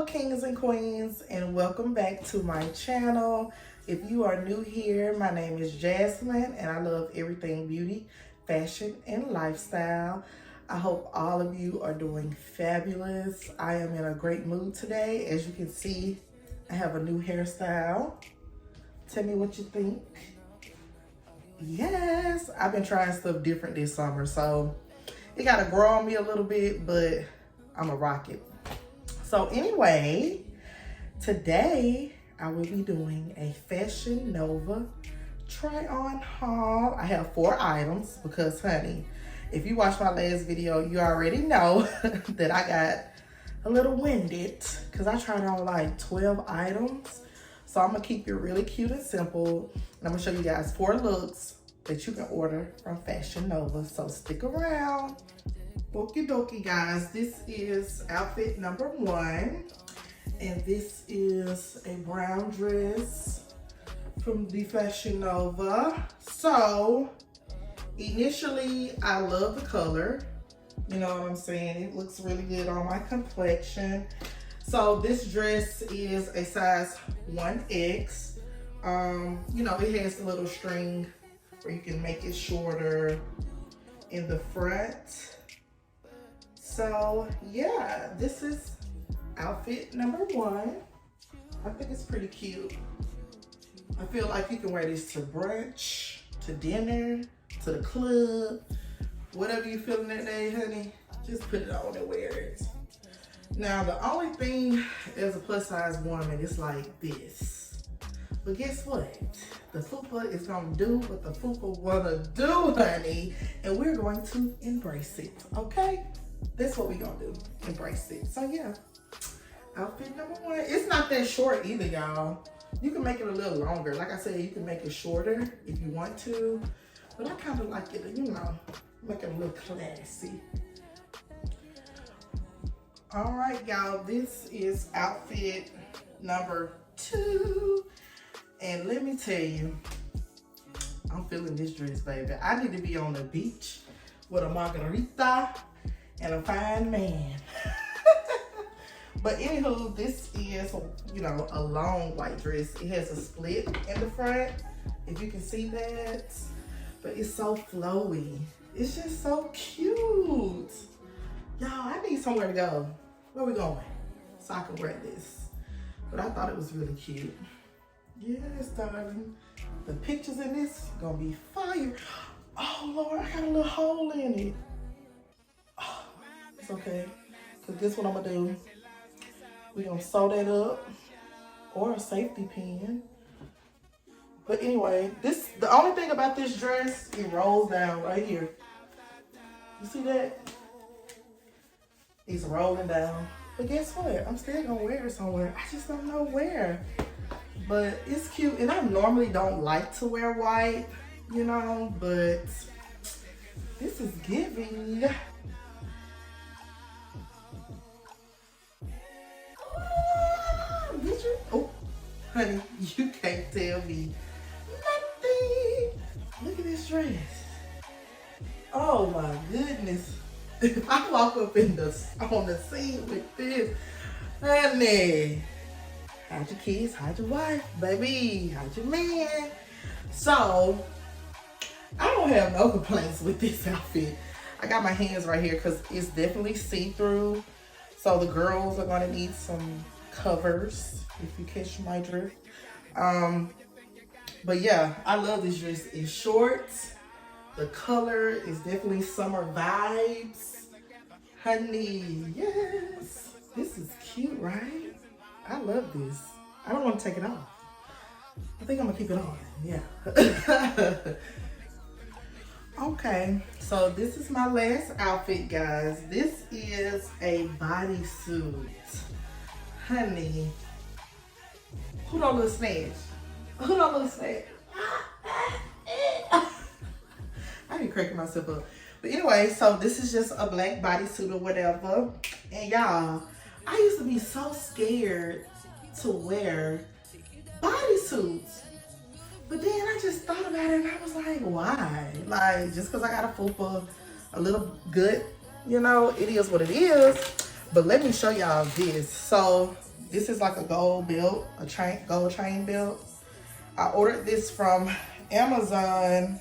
kings and queens, and welcome back to my channel. If you are new here, my name is Jasmine and I love everything beauty, fashion, and lifestyle. I hope all of you are doing fabulous. I am in a great mood today. As you can see, I have a new hairstyle. Tell me what you think. Yes, I've been trying stuff different this summer, so it gotta grow on me a little bit, but I'm gonna rock it. So anyway, today I will be doing a Fashion Nova try on haul. I have 4 items because, honey, if you watched my last video, you already know that I got a little winded because I tried on like 12 items. So I'm gonna keep it really cute and simple. And I'm gonna show you guys 4 looks that you can order from Fashion Nova. So stick around. Okie dokie, guys. This is outfit number 1. And this is a brown dress from the Fashion Nova. So initially, I love the color. You know what I'm saying? It looks really good on my complexion. So this dress is a size 1X. You know, it has a little string where you can make it shorter in the front. So yeah, this is outfit number 1. I think it's pretty cute. I feel like you can wear this to brunch, to dinner, to the club, whatever you feeling that day, honey. Just put it on and wear it. Now, the only thing as a plus size woman is like this. But guess what? The fupa is gonna do what the fupa wanna do, honey. And we're going to embrace it, okay? That's what we're gonna do, embrace it. So yeah, outfit number 1. It's not that short either, y'all. You can make it a little longer. Like I said, you can make it shorter if you want to. But I kind of like it, you know, make it a little classy. All right, y'all, this is outfit number 2. And let me tell you, I'm feeling this dress, baby. I need to be on the beach with a margarita and a fine man. But anywho, this is, you know, a long white dress. It has a split in the front, if you can see that. But it's so flowy. It's just so cute. Y'all, I need somewhere to go. Where we going? So I can wear this. But I thought it was really cute. Yes, darling. The pictures in this gonna be fire. Oh, Lord, I got a little hole in it. Oh, it's okay. Because this what I'm gonna do. We're gonna sew that up. Or a safety pin. But anyway, the only thing about this dress, it rolls down right here. You see that? It's rolling down. But guess what? I'm still gonna wear it somewhere. I just don't know where. But it's cute. And I normally don't like to wear white, you know, but this is giving. Did you? Oh, honey, you can't tell me nothing. Look at this dress. Oh my goodness. If I walk up on the scene with this, honey, hide your kids, hide your wife, baby, hide your man. So, I don't have no complaints with this outfit. I got my hands right here because it's definitely see-through. So the girls are gonna need some covers, if you catch my drift. But yeah, I love this dress. It's short. The color is definitely summer vibes. Honey, yes. This is cute, right? I love this. I don't want to take it off. I think I'm gonna keep it on, yeah. Okay, so this is my last outfit, guys. This is a bodysuit. Honey, who don't look snatch? Who don't look snatch? I be cracking myself up. But anyway, so this is just a black bodysuit or whatever. And y'all, I used to be so scared to wear bodysuits. But then I just thought about it and I was like, why? Like, just because I got a fupa, a little good, you know, it is what it is. But let me show y'all this. So This is like a gold belt, gold chain belt. I ordered this from Amazon,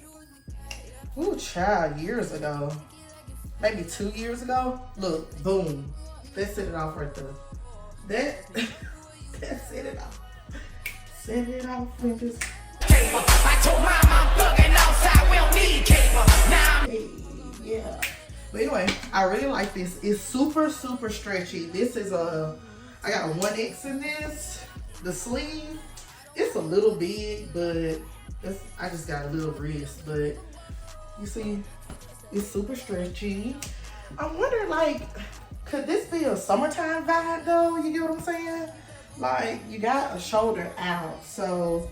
ooh, child, years ago. Maybe 2 years ago. Look, boom. Let's set it off right there. That's set it off. Set it off with this. I told mom I'm thugging outside, we don't need cable. Now hey, yeah. But anyway, I really like this. It's super, super stretchy. This is I got a 1X in this. The sleeve, it's a little big, but I just got a little wrist. But you see, it's super stretchy. I wonder, like, could this be a summertime vibe though? You get what I'm saying? Like, you got a shoulder out, so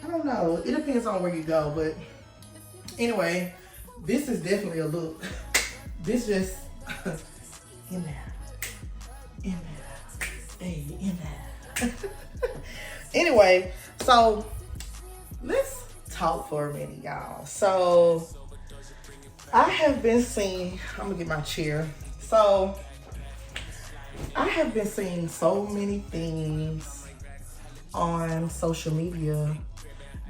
I don't know. It depends on where you go, but anyway, this is definitely a look. This just in there, hey, in there. Anyway, so let's talk for a minute, y'all. So I have been seeing, I'm gonna get my chair. So I have been seeing so many things on social media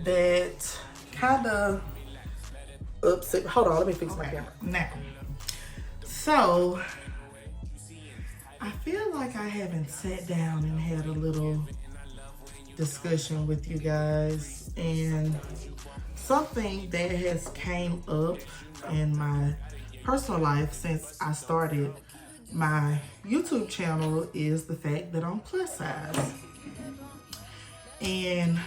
that kind of upset. Hold on, let me fix my camera. Now, so I feel like I haven't sat down and had a little discussion with you guys, and something that has came up in my personal life since I started my YouTube channel is the fact that I'm plus size. And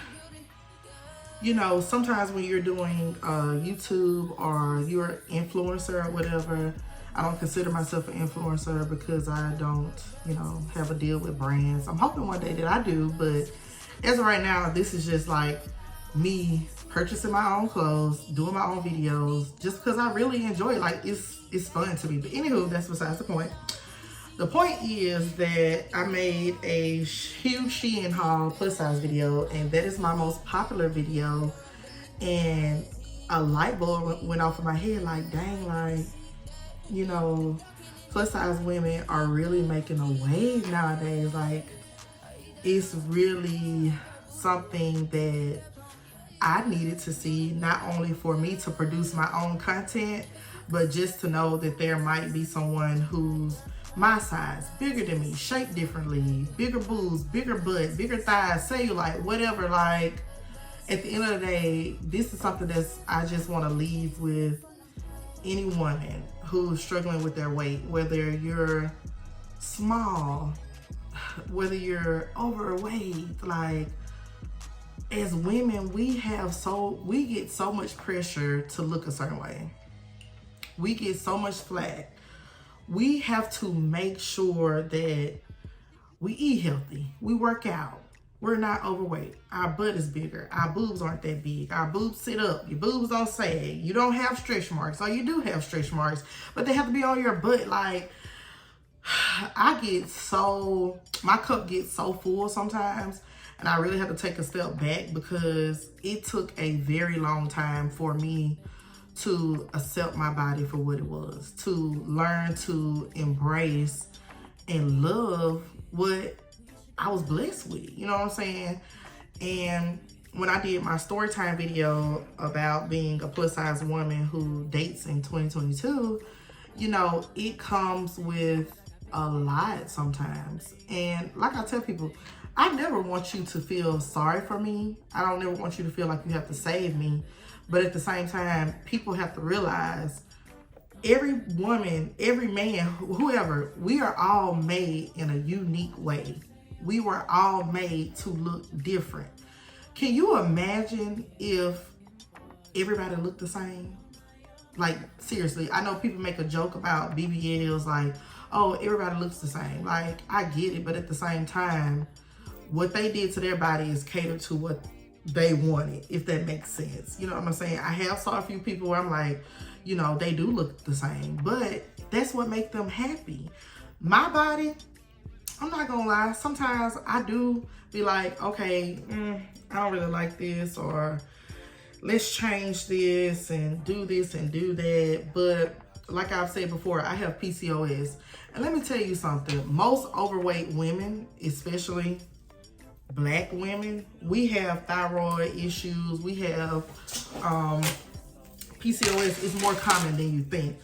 you know, sometimes when you're doing YouTube or you're an influencer or whatever, I don't consider myself an influencer because I don't, you know, have a deal with brands. I'm hoping one day that I do, but as of right now, this is just like me purchasing my own clothes, doing my own videos, just because I really enjoy it. Like, it's fun to me. But anywho, that's besides the point. The point is that I made a huge Shein haul plus size video, and that is my most popular video. And a light bulb went off in my head, like, dang, like, you know, plus size women are really making a wave nowadays. Like, it's really something that I needed to see, not only for me to produce my own content, but just to know that there might be someone who's my size, bigger than me, shaped differently, bigger boobs, bigger butt, bigger thighs, cellulite, whatever. Like, at the end of the day, this is something that's I just want to leave with any woman who's struggling with their weight, whether you're small, whether you're overweight. Like, as women, we get so much pressure to look a certain way. We get so much flack. We have to make sure that we eat healthy, we work out, we're not overweight, our butt is bigger, our boobs aren't that big, our boobs sit up, your boobs don't sag, you don't have stretch marks, or you do have stretch marks, but they have to be on your butt. Like, my cup gets so full sometimes, and I really have to take a step back because it took a very long time for me to accept my body for what it was, to learn to embrace and love what I was blessed with, you know what I'm saying? And when I did my story time video about being a plus size woman who dates in 2022, you know, it comes with a lot sometimes. And like I tell people, I never want you to feel sorry for me. I don't ever want you to feel like you have to save me. But at the same time, people have to realize every woman, every man, whoever, we are all made in a unique way. We were all made to look different. Can you imagine if everybody looked the same? Like, seriously, I know people make a joke about BBLs, like, oh, everybody looks the same. Like, I get it, but at the same time, what they did to their body is cater to what they wanted, if that makes sense. You know what I'm saying? I have saw a few people where I'm like, you know, they do look the same, but that's what makes them happy. My body, I'm not gonna lie, sometimes I do be like, okay, I don't really like this, or let's change this and do that. But like I've said before, I have PCOS. And let me tell you something. Most overweight women, especially black women, we have thyroid issues. We have PCOS is more common than you think.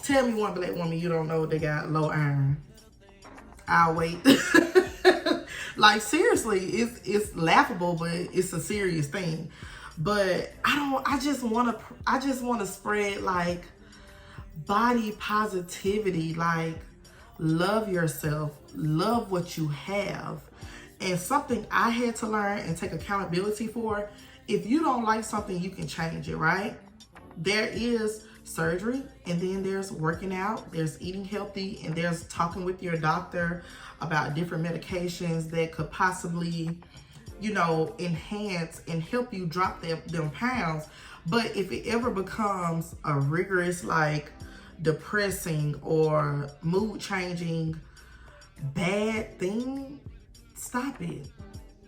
Tell me one black woman you don't know they got low iron. I'll wait. Like, seriously, it's laughable, but it's a serious thing. But I just want to spread like body positivity, like love yourself, love what you have. And something I had to learn and take accountability for, if you don't like something, you can change it, right? There is surgery, and then there's working out, there's eating healthy, and there's talking with your doctor about different medications that could possibly, you know, enhance and help you drop them pounds. But if it ever becomes a rigorous, like depressing or mood changing bad thing, stop it.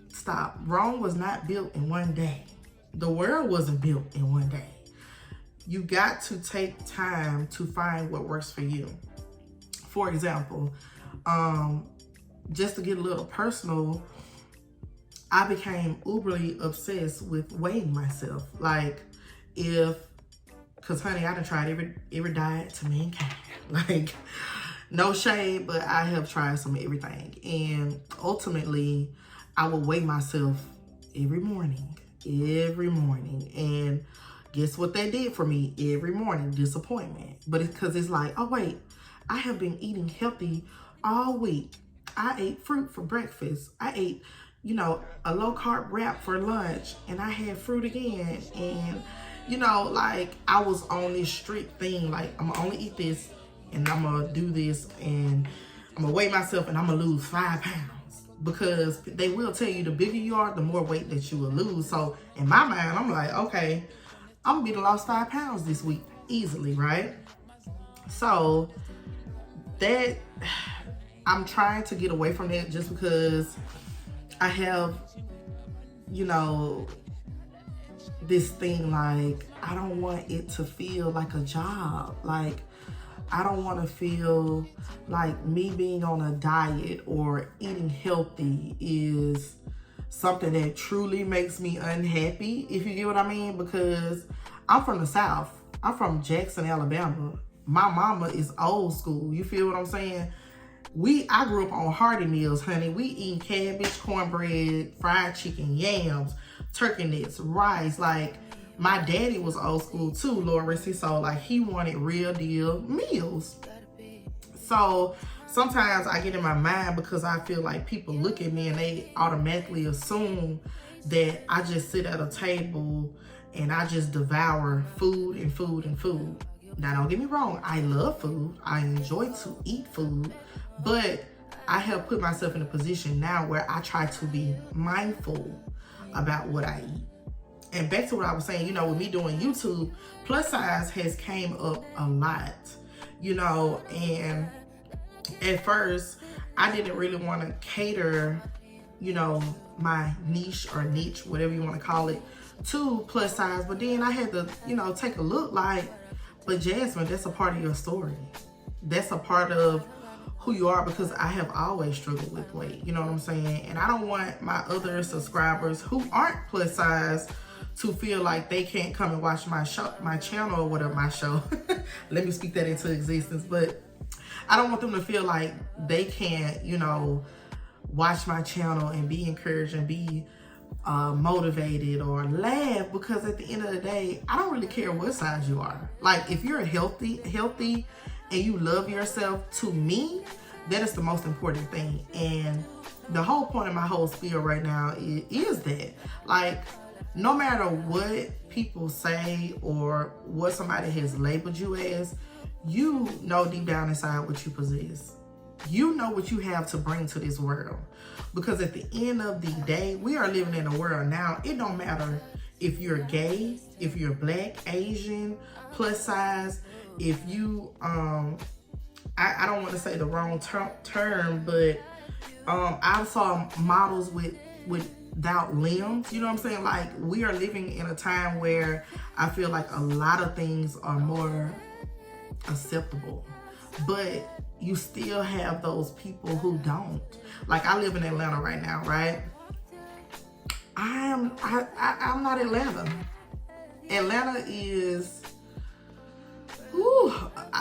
Stop. Rome was not built in one day. The world wasn't built in one day. You got to take time to find what works for you. For example, just to get a little personal, I became uberly obsessed with weighing myself. Like, cause honey, I done tried every diet to mankind. Like, no shade, but I have tried some of everything. And ultimately, I will weigh myself every morning. And guess what that did for me every morning? Disappointment. But it's because it's like, oh wait, I have been eating healthy all week. I ate fruit for breakfast. I ate, you know, a low carb wrap for lunch, and I had fruit again. And, you know, like, I was on this strict thing, like, I'm gonna only eat this, and I'm gonna do this, and I'm gonna weigh myself, and I'm gonna lose 5 pounds. Because they will tell you the bigger you are, the more weight that you will lose. So in my mind, I'm like, okay, I'm gonna be lost 5 pounds this week easily, right? So that, I'm trying to get away from that, just because I have, you know, this thing, like, I don't want it to feel like a job. Like, I don't want to feel like me being on a diet or eating healthy is something that truly makes me unhappy, if you get what I mean. Because I'm from the South. I'm from Jackson, Alabama. My mama is old school. You feel what I'm saying? I grew up on hearty meals, honey. We eat cabbage, cornbread, fried chicken, yams, turkey necks, rice. Like, my daddy was old school too, Lord rest his soul. Like, he wanted real deal meals. So sometimes I get in my mind, because I feel like people look at me and they automatically assume that I just sit at a table and I just devour food and food and food. Now, don't get me wrong, I love food. I enjoy to eat food, but I have put myself in a position now where I try to be mindful about what I eat. And back to what I was saying, you know, with me doing YouTube, plus size has came up a lot, you know, and at first I didn't really want to cater, you know, my niche, whatever you want to call it, to plus size. But then I had to, you know, take a look like, but Jasmine, that's a part of your story. That's a part of who you are, because I have always struggled with weight. You know what I'm saying? And I don't want my other subscribers who aren't plus size to feel like they can't come and watch my channel or whatever, my show. Let me speak that into existence. But I don't want them to feel like they can't, you know, watch my channel and be encouraged and be motivated or laugh, because at the end of the day, I don't really care what size you are. Like, if you're healthy and you love yourself, to me, that is the most important thing. And the whole point of my whole spiel right now is that, like, no matter what people say or what somebody has labeled you as, you know deep down inside what you possess. You know what you have to bring to this world. Because at the end of the day, we are living in a world now, it don't matter if you're gay, if you're black, Asian, plus size, if you, I don't want to say the wrong term, but I saw models without limbs, you know what I'm saying? Like, we are living in a time where I feel like a lot of things are more acceptable. But you still have those people who don't. Like, I live in Atlanta right now, right? I'm not Atlanta. Atlanta is, whew,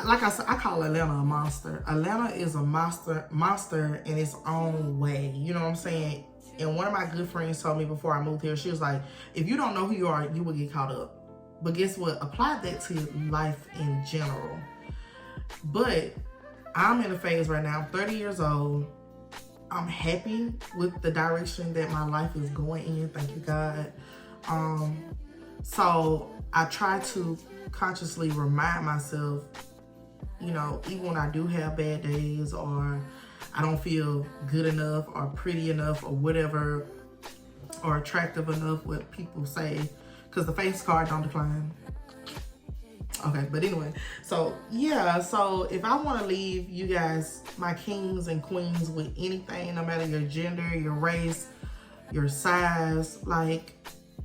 like I said, I call Atlanta a monster. Atlanta is a monster in its own way. You know what I'm saying? And one of my good friends told me before I moved here, she was like, if you don't know who you are, you will get caught up. But guess what? Apply that to life in general. But I'm in a phase right now. I'm 30 years old. I'm happy with the direction that my life is going in. Thank you, God. So I try to consciously remind myself, you know, even when I do have bad days, or I don't feel good enough or pretty enough or whatever, or attractive enough, what people say, because the face card don't decline. Okay, but anyway, so yeah, so if I want to leave you guys, my kings and queens, with anything, no matter your gender, your race, your size, like,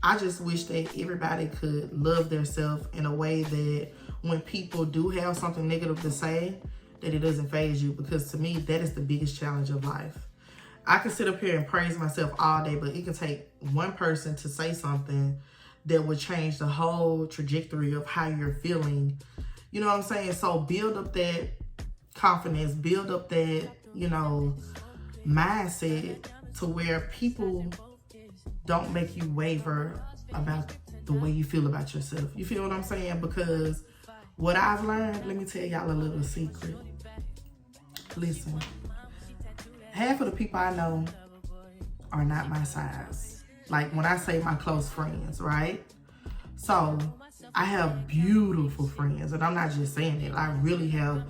I just wish that everybody could love themselves in a way that when people do have something negative to say, that it doesn't faze you, because to me, that is the biggest challenge of life. I can sit up here and praise myself all day, but it can take one person to say something that would change the whole trajectory of how you're feeling. You know what I'm saying? So build up that confidence, build up that, you know, mindset to where people don't make you waver about the way you feel about yourself. You feel what I'm saying? Because what I've learned, let me tell y'all a little secret. Listen, half of the people I know are not my size. Like, when I say my close friends, right? So I have beautiful friends, and I'm not just saying it. I really have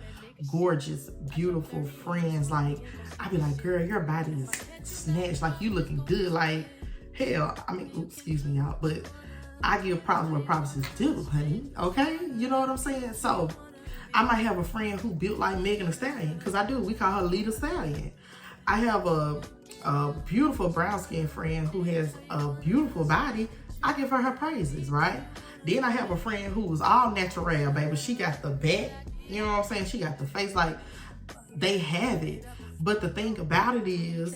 gorgeous, beautiful friends. Like, I be like, girl, your body is snatched. Like, you looking good. Like, hell, I mean, oops, excuse me, y'all, but I give props where props is due, honey. Okay? You know what I'm saying? So I might have a friend who built like Megan Thee Stallion, because I do. We call her Lita Stallion. I have a beautiful brown-skinned friend who has a beautiful body. I give her praises, right? Then I have a friend who was all natural, baby. She got the back, you know what I'm saying? She got the face, like, they have it. But the thing about it is,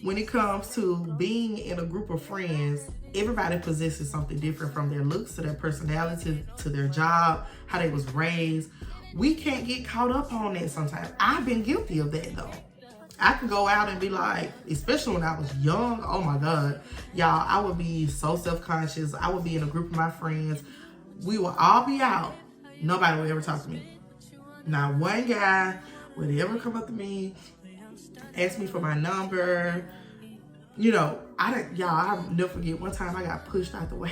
when it comes to being in a group of friends, everybody possesses something different, from their looks to their personality to their job, how they was raised. We can't get caught up on that sometimes. I've been guilty of that, though. I can go out and be like, especially when I was young, oh my God, y'all, I would be so self-conscious. I would be in a group of my friends. We would all be out. Nobody would ever talk to me. Not one guy would ever come up to me, ask me for my number. You know, I'll never forget one time I got pushed out the way.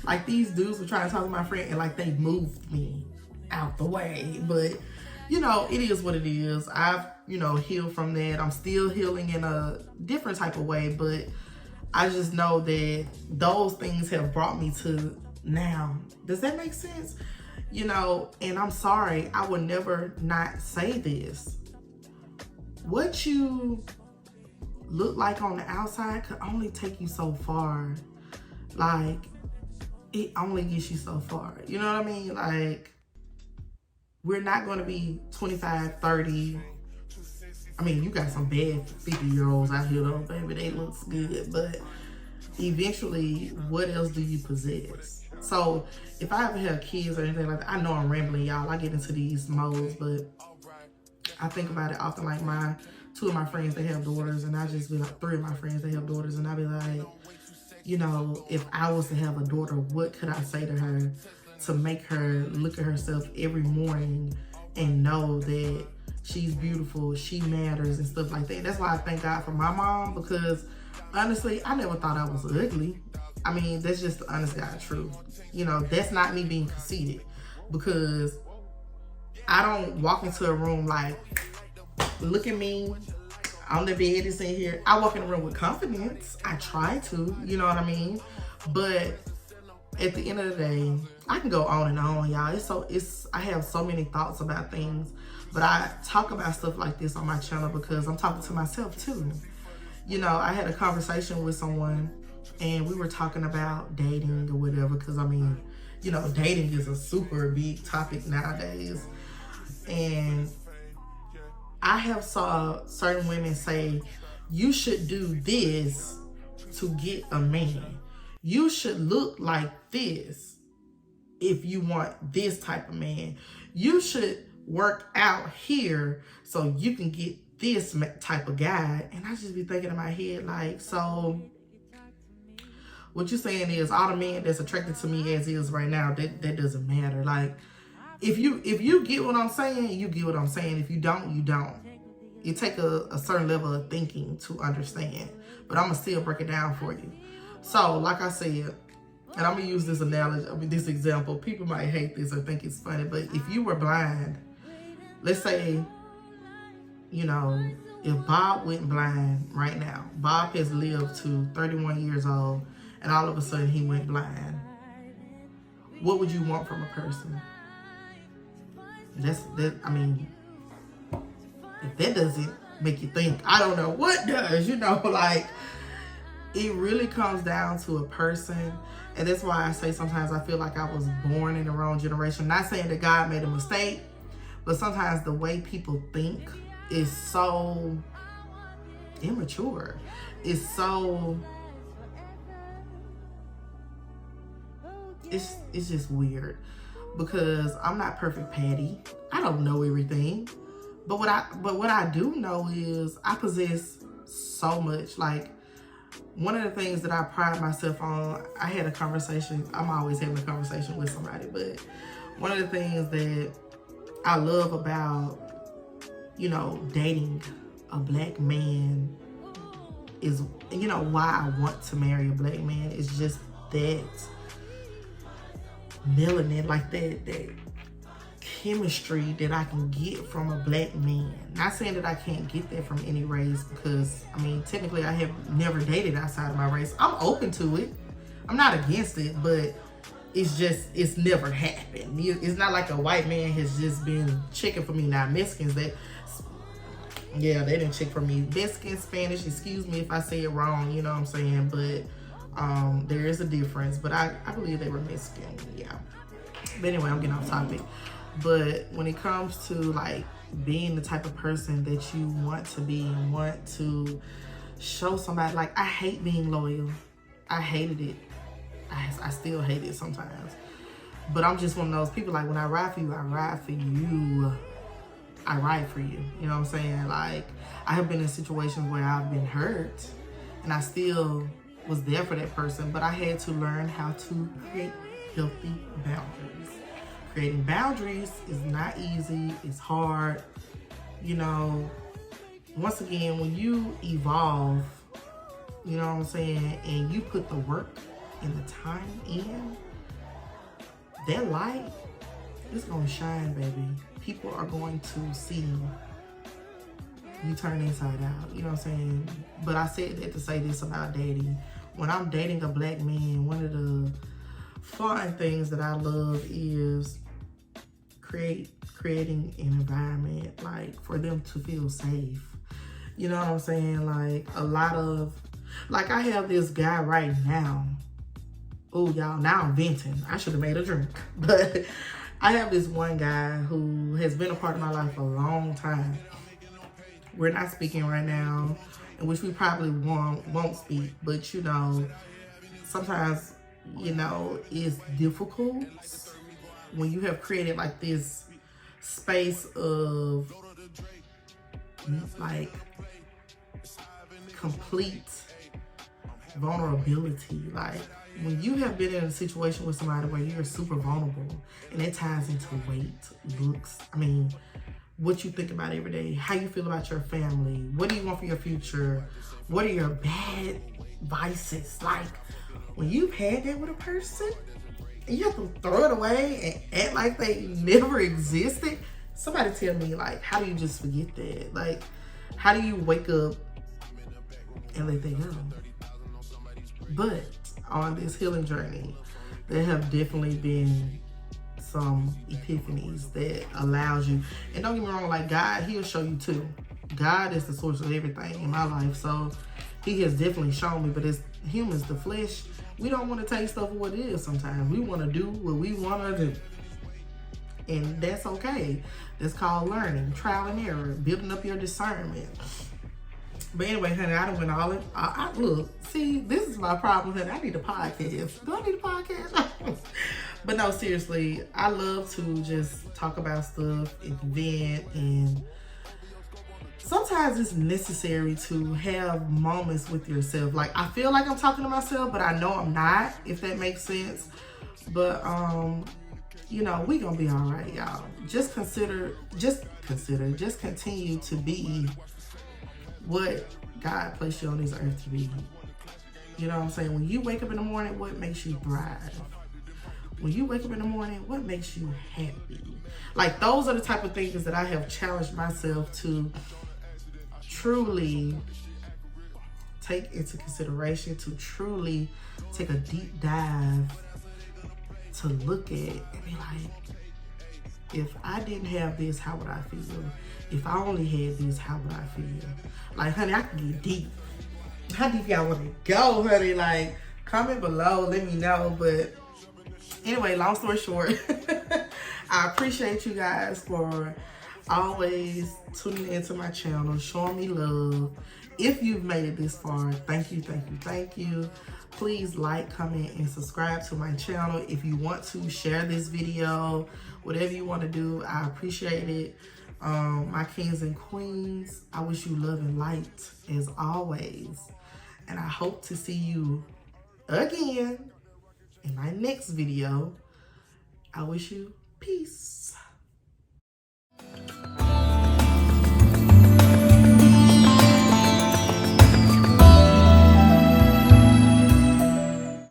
Like, these dudes were trying to talk to my friend, and like, they moved me out the way. But you know, it is what it is. I've, you know, healed from that. I'm still healing in a different type of way, but I just know that those things have brought me to now. Does that make sense? You know, and I'm sorry, I would never not say this. What you look like on the outside could only take you so far. Like, it only gets you so far. You know what I mean? Like, we're not going to be 25, 30. I mean, you got some bad 50-year-olds out here, though, baby. They look good. But eventually, what else do you possess? So, if I ever have kids or anything like that, I know I'm rambling, y'all. I get into these modes, but I think about it often. Like, two of my friends, they have daughters, and I just be like, three of my friends, they have daughters, and I be like, you know, if I was to have a daughter, what could I say to her to make her look at herself every morning and know that she's beautiful, she matters, and stuff like that. That's why I thank God for my mom, because honestly, I never thought I was ugly. I mean, that's just the honest God truth. You know, that's not me being conceited, because I don't walk into a room like, look at me, on the bed is in here. I walk in the room with confidence. I try to, you know what I mean? But at the end of the day, I can go on and on, y'all. I have so many thoughts about things, but I talk about stuff like this on my channel because I'm talking to myself too. You know, I had a conversation with someone and we were talking about dating or whatever, because I mean, you know, dating is a super big topic nowadays. And I have saw certain women say, you should do this to get a man. You should look like this if you want this type of man. You should work out here so you can get this type of guy. And I just be thinking in my head, like, so what you're saying is all the men that's attracted to me as is right now, that doesn't matter. Like, if you get what I'm saying, you get what I'm saying. If you don't, you don't. It take a certain level of thinking to understand. But I'm going to still break it down for you. So, like I said, and I'm going to use this analogy, this example. People might hate this or think it's funny, but if you were blind, let's say, you know, if Bob went blind right now, Bob has lived to 31 years old, and all of a sudden he went blind. What would you want from a person? I mean, if that doesn't make you think, I don't know what does, you know, like, it really comes down to a person. And that's why I say sometimes I feel like I was born in the wrong generation. Not saying that God made a mistake, but sometimes the way people think is so immature. It's so, it's just weird. Because I'm not perfect Patty. I don't know everything. But what I do know is I possess so much. Like, one of the things that I pride myself on, I had a conversation. I'm always having a conversation with somebody. But one of the things that I love about, you know, dating a black man is, you know, why I want to marry a black man is just that melanin, like that chemistry that I can get from a black man. Not saying that I can't get that from any race, because I mean, technically I have never dated outside of my race. I'm open to it. I'm not against it, but it's never happened. It's not like a white man has just been checking for me. Now Mexicans, they didn't check for me. Mexican, Spanish, excuse me if I say it wrong, you know what I'm saying, but there is a difference, but I believe they were Mexican, yeah. But anyway, I'm getting off topic. But when it comes to like being the type of person that you want to be and want to show somebody, like, I hate being loyal. I hated it. I still hate it sometimes. But I'm just one of those people, like, when I ride for you, I ride for you. I ride for you. You know what I'm saying? Like, I have been in situations where I've been hurt and I still was there for that person, but I had to learn how to create healthy boundaries. Creating boundaries is not easy. It's hard. You know, once again, when you evolve, you know what I'm saying, and you put the work and the time in, that light is going to shine, baby. People are going to see you turn inside out. You know what I'm saying? But I said that to say this about dating. When I'm dating a black man, one of the fun things that I love is creating an environment, like, for them to feel safe. You know what I'm saying? Like, a lot of, like, I have this guy right now. Oh, y'all, now I'm venting. I should have made a drink. But I have this one guy who has been a part of my life a long time. We're not speaking right now, in which we probably won't speak. But, you know, sometimes, you know, it's difficult when you have created like this space of like complete vulnerability. Like, when you have been in a situation with somebody where you're super vulnerable, and it ties into weight, looks, I mean, what you think about every day, how you feel about your family, what do you want for your future, what are your bad vices. Like, when you've had that with a person and you have to throw it away and act like they never existed, somebody tell me, like, how do you just forget that? Like, how do you wake up and let that go? But on this healing journey, there have definitely been some epiphanies that allows you, and don't get me wrong, like, God, he'll show you too. God is the source of everything in my life. So He has definitely shown me, but it's humans, the flesh, we don't want to take stuff for what it is sometimes. We want to do what we want to do. And that's okay. That's called learning, trial and error, building up your discernment. But anyway, honey, I done went all in. Look, see, this is my problem, honey. I need a podcast. Do I need a podcast? But no, seriously, I love to just talk about stuff and vent, and sometimes it's necessary to have moments with yourself. Like, I feel like I'm talking to myself, but I know I'm not, if that makes sense. But, you know, we gonna be all right, y'all. Just continue to be what God placed you on this earth to be. You know what I'm saying? When you wake up in the morning, what makes you thrive? When you wake up in the morning, what makes you happy? Like, those are the type of things that I have challenged myself to truly take into consideration, to truly take a deep dive, to look at and be like, if I didn't have this, how would I feel? If I only had this, how would I feel? Like, honey, I can get deep. How deep y'all want to go, honey? Like, comment below, let me know. But anyway, long story short, I appreciate you guys for always tuning into my channel, showing me love. If you've made it this far, thank you, thank you, thank you. Please like, comment, and subscribe to my channel. If you want to share this video, whatever you want to do, I appreciate it. My kings and queens, I wish you love and light as always. And I hope to see you again in my next video. I wish you peace.